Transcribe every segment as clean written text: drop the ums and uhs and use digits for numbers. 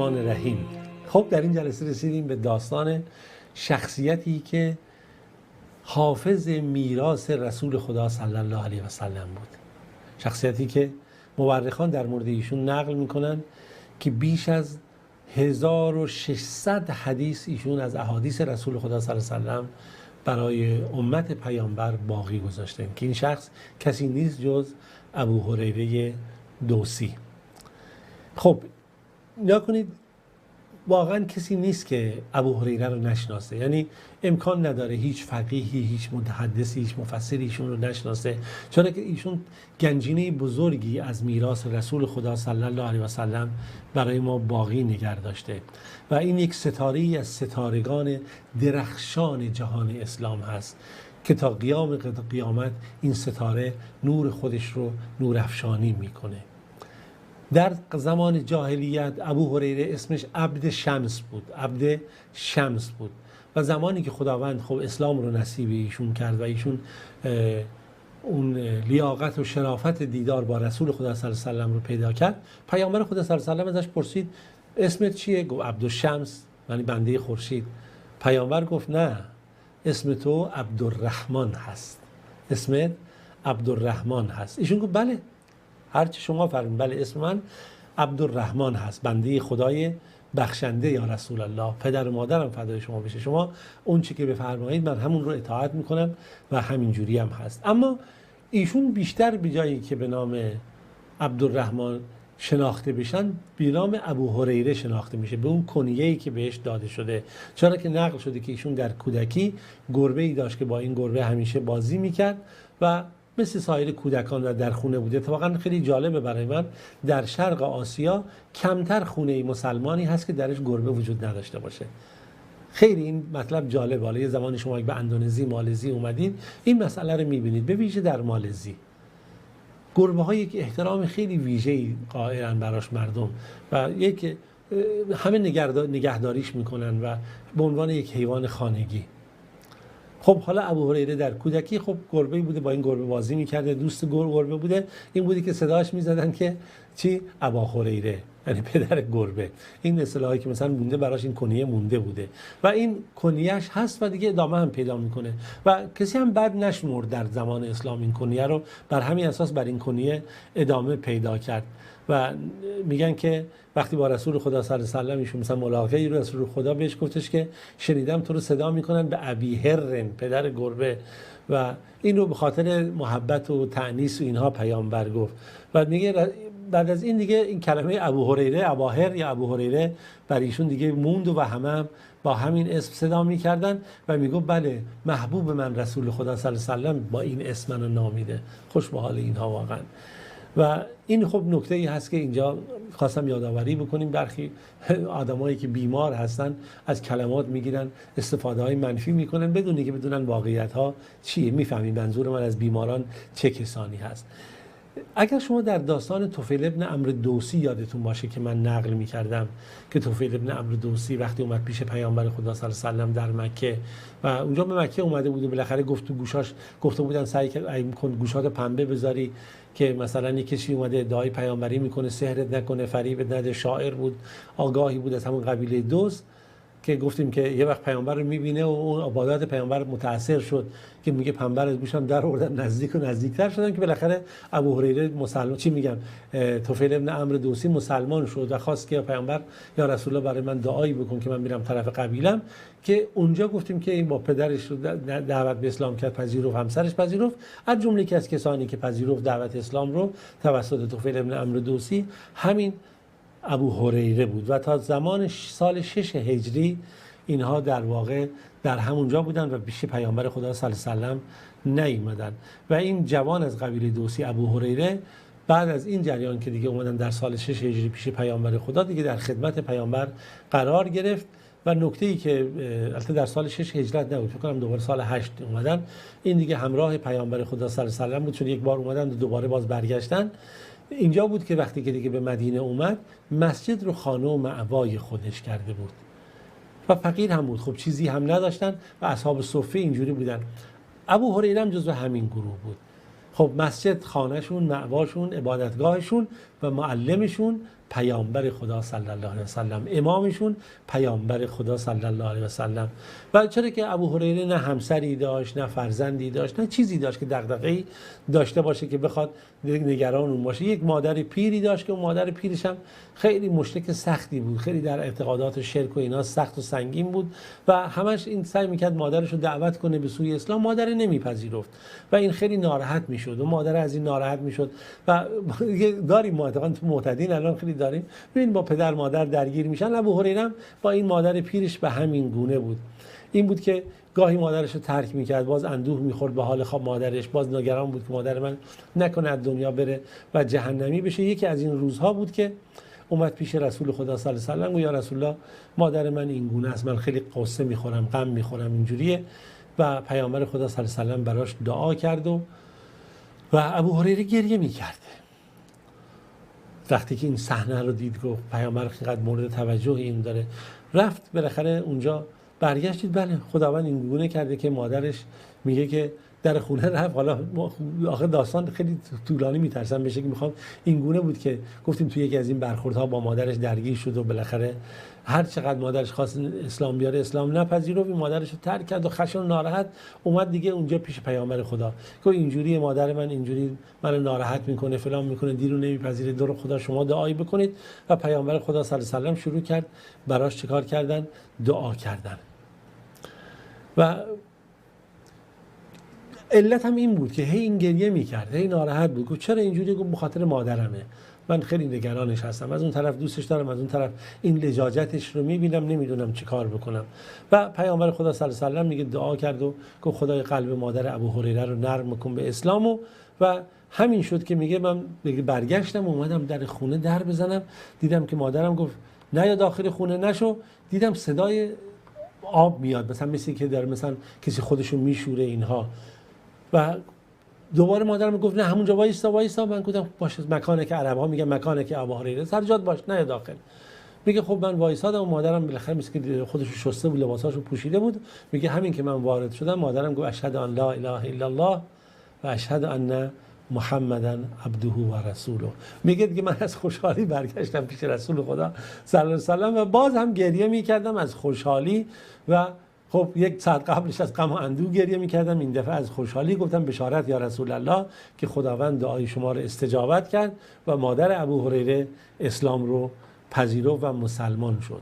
الرحمن الرحیم. خب در این جلسه رسیدیم به داستان شخصیتی که حافظ میراث رسول خدا صلی الله علیه و سلم بود. شخصیتی که مورخان در مورد ایشون نقل میکنن که بیش از 1600 حدیث ایشون از احادیث رسول خدا صلی الله علیه و سلم برای امت پیامبر باقی گذاشته که این شخص کسی نیست جز ابو هریره دوسی. خب نگاه کنید، واقعا کسی نیست که ابو هریره رو نشناسه، یعنی امکان نداره هیچ فقیهی، هیچ متحدثی، هیچ مفسری ایشون رو نشناسه، چون که ایشون گنجینه بزرگی از میراث رسول خدا صلی الله علیه و سلم برای ما باقی نگه داشته و این یک ستاره‌ای از ستارگان درخشان جهان اسلام هست که تا قیامت این ستاره نور خودش رو نورافشانی میکنه. در زمان جاهلیت ابو هریره اسمش عبد شمس بود و زمانی که خداوند خب اسلام رو نصیب ایشون کرد و ایشون اون لیاقت و شرافت دیدار با رسول خدا صلی الله علیه و سلم رو پیدا کرد، پیامبر خدا صلی الله علیه و سلم ازش پرسید اسمت چیه؟ گفت عبدالشمس، یعنی بنده خورشید. پیامبر گفت نه، اسم تو عبدالرحمن هست، اسمت عبدالرحمن هست. ایشون گفت بله، هرچی شما فرمایید، بله اسم من عبدالرحمن هست، بنده خدای بخشنده یا رسول الله، پدر و مادرم فدای شما بشه، شما اون چی که بفرمایید من همون رو اطاعت میکنم و همین جوری هم هست. اما ایشون بیشتر به جایی که به نام عبدالرحمن شناخته بشن به نام ابو هریره شناخته میشه، به اون کنیه‌ای که بهش داده شده، چرا که نقل شده که ایشون در کودکی گربه‌ای داشت که با این گربه همیشه بازی میکرد و مثل سایر کودکان و در خونه بوده. اتفاقا خیلی جالبه برای من، در شرق آسیا کمتر خونه مسلمانی هست که درش گربه وجود نداشته باشه. خیلی این مطلب جالبه. حالا یه زمانی شما به اندونزی، مالزی اومدید این مسئله رو میبینید، به ویژه در مالزی گربه ها یک احترام خیلی ویژه‌ای قائلن براش مردم و یک همه نگهداریش میکنن و به عنوان یک حیوان خانگی. خب حالا ابو هریره در کودکی خب گربه‌ای بوده، با این گربه بازی می‌کرده، دوست گربه بوده، این بودی که صداش می‌زدن که چی؟ ابا هریره، یعنی پدر گربه. این اصطلاحی که مثلا مونده براش، این کنیه مونده بوده و این کنیه‌اش هست و دیگه ادامه هم پیدا میکنه و کسی هم بد نشمرد در زمان اسلام این کنیه رو، بر همین اساس بر این کنیه ادامه پیدا کرد و میگن که وقتی با رسول خدا صلی الله علیه و سلم ایشون مثلا ملاقاتی رو رسول خدا بهش گفتش که شنیدم تو رو صدا میکنن به ابی هرن، پدر گربه، و این رو به خاطر محبت و تأنیس و اینها پیامبر گفت و میگه بعد از این دیگه این کلمه ابو هریره، اباهر یا ابو هریره بر ایشون دیگه موند و همه با همین اسم صدا میکردن و میگفت بله محبوب من رسول خدا صلی الله علیه و سلم با این اسم منو نامیده. خوش به حال اینها واقعا. و این خب نکته ای هست که اینجا خواستم یادآوری بکنیم. برخی آدمایی که بیمار هستن از کلمات میگیرن استفاده های منفی میکنن بدون اینکه بدونن واقعیت ها چیه. میفهمین منظور من از بیماران چه کسانی هست. اگر شما در داستان طفیل ابن عمرو دوسی یادتون باشه که من نقل میکردم که طفیل ابن عمرو دوسی وقتی اومد پیش پیامبر خدا صلی الله علیه و سلم در مکه و اونجا به مکه اومده بود و بالاخره گفته بودن سعی کن گوشات پنبه بذاری که مثلا یک کسی اومده ادعای پیامبری میکنه، سحرت نکنه، فریبت نده، شاعر بود، آگاهی بود از همون قبیله دوست، که گفتیم که یه وقت پیامبر رو میبینه و اون عبادات پیامبر متاثر شد که میگه پنبه از گوشم در آوردم، نزدیک و نزدیکتر شدن که بالاخره ابو هریره مسلمان، طفیل ابن عمرو دوسی مسلمان شد و خواست که پیامبر یا رسول الله برای من دعایی بکن که من میرم طرف قبیلم، که اونجا گفتیم که این با پدرش رو دعوت به اسلام کرد، پذیرفت، همسرش پذیرفت، از جمله که از کسانی که پذیرفت دعوت اسلام رو توسط طفیل ابن عمرو دوسی همین ابو هریره بود و تا زمان سال 6 هجری اینها در واقع در همونجا بودن و پیش پیامبر خدا صلی الله علیه و سلم نیومدن و این جوان از قبیله دوسی ابو هریره بعد از این جریان که دیگه اومدن در سال 6 هجری پیش پیامبر خدا دیگه در خدمت پیامبر قرار گرفت و نکته‌ای که البته در سال 6 هجرت نبود، فکر کنم دوباره سال 8 اومدن، این دیگه همراه پیامبر خدا صلی الله علیه و سلم بود، چون یک بار اومدن و دوباره باز برگشتن. اینجا بود که وقتی که دیگه به مدینه اومد مسجد رو خانه و مأوای خودش کرده بود و فقیر هم بود، خب چیزی هم نداشتن و اصحاب صفه اینجوری بودن. ابو هریره هم جزو همین گروه بود. خب مسجد خانهشون، مأواشون، عبادتگاهشون و معلمشون پیامبر خدا صلی الله علیه و سلم، امامشون پیامبر خدا صلی الله علیه و سلم. و چرا که ابو هریره نه همسری داشت، نه فرزندی داشت، نه چیزی داشت که دغدغه‌ای داشته باشه که بخواد نگران اون باشه. یک مادر پیری داشت که اون مادر پیرش هم خیلی مشرک سختی بود، خیلی در اعتقادات شرک و اینا سخت و سنگین بود و همش این سعی میکرد مادرش رو دعوت کنه به سوی اسلام. مادر نمیپذیرفت و این خیلی ناراحت میشد و مادر از این ناراحت میشد و داریم معتقدن تو معتدین الان خیلی داریم ببین با پدر مادر درگیر میشن. ابو هریره با این مادر پیرش به همین گونه بود. این بود که گاهی مادرش رو ترک میکرد، باز اندوه میخورد به حال خواب مادرش، باز نگران بود که مادر من نکنه از دنیا بره و جهنمی بشه. یکی از این روزها بود که اومد پیش رسول خدا صلی الله علیه و سلم و یا رسول الله مادر من این گونه است، من خیلی قصه میخورم، غم میخورم، اینجوریه. و پیامبر خدا صلی الله علیه و سلم براش دعا کرد و ابو هریره گریه میکرد. وقتی که این صحنه رو دید گفت پیامبر اینقدر مورد توجه این داره، رفت بالاخره اونجا برگشتید بله خداوند این گونه کرده که مادرش میگه که در خونه رفت. حالا آخه داستان خیلی طولانی میترسم بشه که میخوام این گونه بود که گفتیم توی یکی از این برخوردها با مادرش درگیر شد و بالاخره هر چقدر مادرش خواست اسلام بیاره اسلام نپذیرفت، مادرش رو ترک کرد و خشن و ناراحت اومد دیگه اونجا پیش پیامبر خدا که اینجوری مادر من اینجوری منو ناراحت میکنه فلان میکنه، دین رو نمیپذیره، دور خدا شما دعایی بکنید. و پیامبر خدا صلی الله علیه و سلم شروع کرد براش چیکار کردن؟ دعا کردن. و علت هم این بود که هی این گریه میکرد، هی ناراحت بود. گفت چرا اینجوری؟ گفت به خاطر مادرمه، من خیلی نگرانش هستم، از اون طرف دوستش دارم، از اون طرف این لجاجتش رو میبینم نمیدونم چی کار بکنم. و پیامبر خدا صلی الله علیه و سلم میگه دعا کرد و گفت خدای قلب مادر ابو هریره رو نرم کن به اسلام. و همین شد که میگه من برگشتم اومدم در خونه در بزنم، دیدم که مادرم گفت نه یا داخل خونه نشو. دیدم صدای آب میاد، مثل که داره مثلا کسی خودشو میشوره اینها. و دوباره مادرم گفت نه همونجا وایستا. من گفتم باشه، مکانه که عرب‌ها میگن مکانه که ابو هریره، سر جات باش نه داخل. میگه خب من وایسادم و مادرم بالاخره مثل که خودشو شسته بود، لباساشو پوشیده بود. میگه همین که من وارد شدم مادرم گفت اشهد ان لا اله الا الله و اشهد ان محمدن عبده و رسوله. میگه دیگه من از خوشحالی برگشتم پیش رسول خدا صلی الله علیه و سلم و باز هم گریه میکردم از خوشحالی. و خب یک ساعت قبلش از غم و اندوه گریه میکردم، این دفعه از خوشحالی گفتم بشارت یا رسول الله که خداوند دعای شما رو استجابت کرد و مادر ابو هریره اسلام رو پذیرفت و مسلمان شد.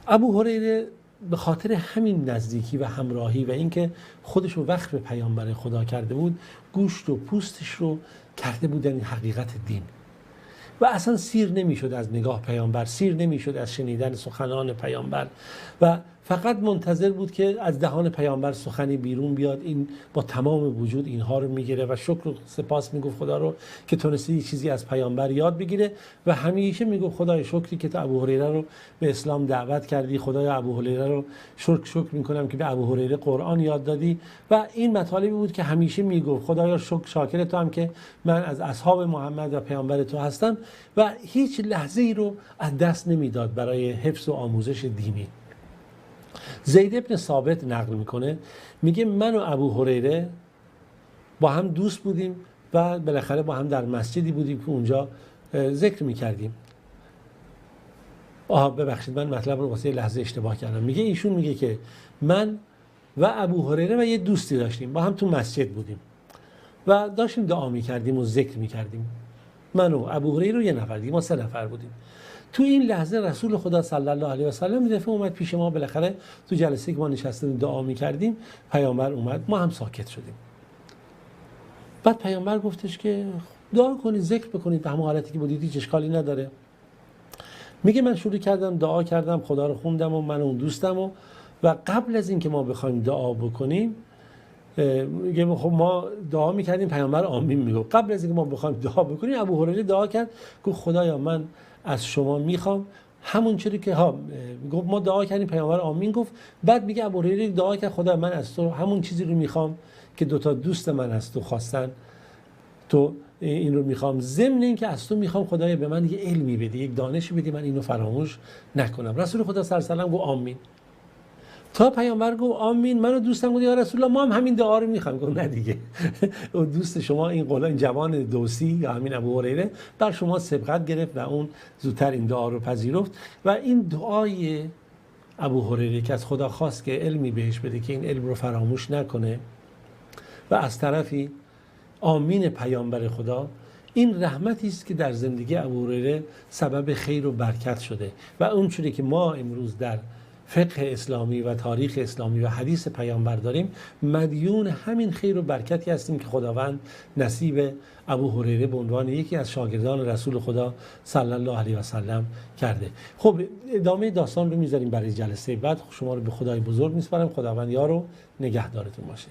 ابو هریره به خاطر همین نزدیکی و همراهی و اینکه خودش رو وقف پیامبر خدا کرده بود، گوشت و پوستش رو کرده بودن این حقیقت دین و اصلا سیر نمیشد از نگاه پیامبر، سیر نمیشد از شنیدن سخنان پیامبر و فقط منتظر بود که از دهان پیامبر سخنی بیرون بیاد. این با تمام وجود اینها رو میگیره و شکر و سپاس میگفت خدا رو که تونسته یه چیزی از پیامبر یاد بگیره و همیشه میگفت خدای شکری که تو ابو هریره رو به اسلام دعوت کردی، خدای ابو هریره رو شکر میکنم که به ابو هریره قرآن یاد دادی. و این مطالبی بود که همیشه میگفت خدایا شاکر تو هم که من از اصحاب محمد و پیامبر تو هستم و هیچ لحظه ای رو از دست نمیداد برای حفظ و آموزش دینی. زید ابن ثابت نقل میکنه، میگه من و ابو هریره با هم دوست بودیم و بالاخره با هم در مسجدی بودیم که اونجا ذکر میکردیم. ببخشید من مطلب رو واسه لحظه اشتباه کردم. میگه ایشون میگه که من و ابو هریره و یه دوستی داشتیم، با هم تو مسجد بودیم و داشتیم دعا میکردیم و ذکر میکردیم. من و ابو هریره و یه نفر دیگه، ما 3 نفر بودیم. تو این لحظه رسول خدا صلی الله علیه و سلم دفعه اومد پیش ما، بالاخره تو جلسه که ما نشستیم دعا می‌کردیم پیامبر اومد، ما هم ساکت شدیم. بعد پیامبر گفتش که دعا کنید، ذکر بکنید، به همون حالتی که بودید هیچ اشکالی نداره. میگه من شروع کردم دعا کردم، خدا رو خوندم و من و اون دوستم و قبل از اینکه ما بخوایم دعا بکنیم میگه خب ما دعا می‌کردیم، پیامبر آمین میگفت. قبل از اینکه ما بخوایم دعا بکنیم ابو هریره دعا کرد، گفت خدایا من از شما میخوام همون چیزی که گفت ما دعا کردیم پیامبر آمین گفت. بعد میگه ابو هریره دعا کرد خدا من از تو همون چیزی رو میخوام که 2 دوست من از تو خواستن، تو این رو میخوام، ضمن این که از تو میخوام خدایا به من یه علمی بدی، یک دانشی بدی من اینو فراموش نکنم. رسول خدا صلی الله علیه و سلم گفت آمین. تا پیامبر گفت آمین، منو دوستم گفت یا رسول الله ما هم همین دعا رو میخوایم. گفت نه دیگه اون دوست شما این قولا، این جوان دوسی یا همین ابو هریره بر شما سبقت گرفت و اون زودتر این دعا رو پذیرفت. و این دعای ابو هریره که از خدا خواست که علمی بهش بده که این علم رو فراموش نکنه، و از طرفی آمین پیامبر خدا، این رحمتی است که در زندگی ابو هریره سبب خیر و برکت شده. و اونجوری که ما امروز در فقه اسلامی و تاریخ اسلامی و حدیث پیامبر داریم، مدیون همین خیر و برکتی هستیم که خداوند نصیب ابو هریره به عنوان یکی از شاگردان رسول خدا صلی الله علیه و سلم کرده. خب ادامه داستان رو میذاریم برای جلسه بعد. شما رو به خدای بزرگ میسپارم. خداوند یار و نگهدارتون باشه.